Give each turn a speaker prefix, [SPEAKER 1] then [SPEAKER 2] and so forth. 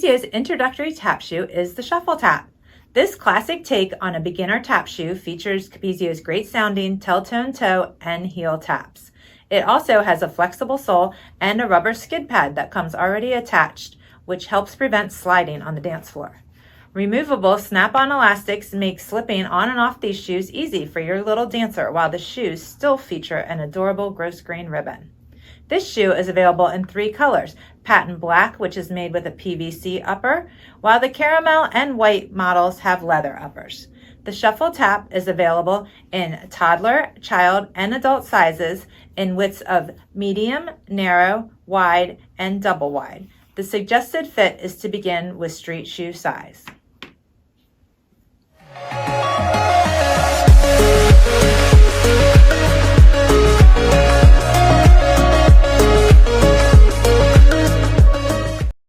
[SPEAKER 1] Capezio's introductory tap shoe is the Shuffle Tap. This classic take on a beginner tap shoe features Capezio's great sounding telltone toe and heel taps. It also has a flexible sole and a rubber skid pad that comes already attached, which helps prevent sliding on the dance floor. Removable snap-on elastics make slipping on and off these shoes easy for your little dancer, while the shoes still feature an adorable grosgrain ribbon. This shoe is available in 3 colors: patent black, which is made with a PVC upper, while the caramel and white models have leather uppers. The Shuffle Tap is available in toddler, child, and adult sizes in widths of medium, narrow, wide, and double wide. The suggested fit is to begin with street shoe size.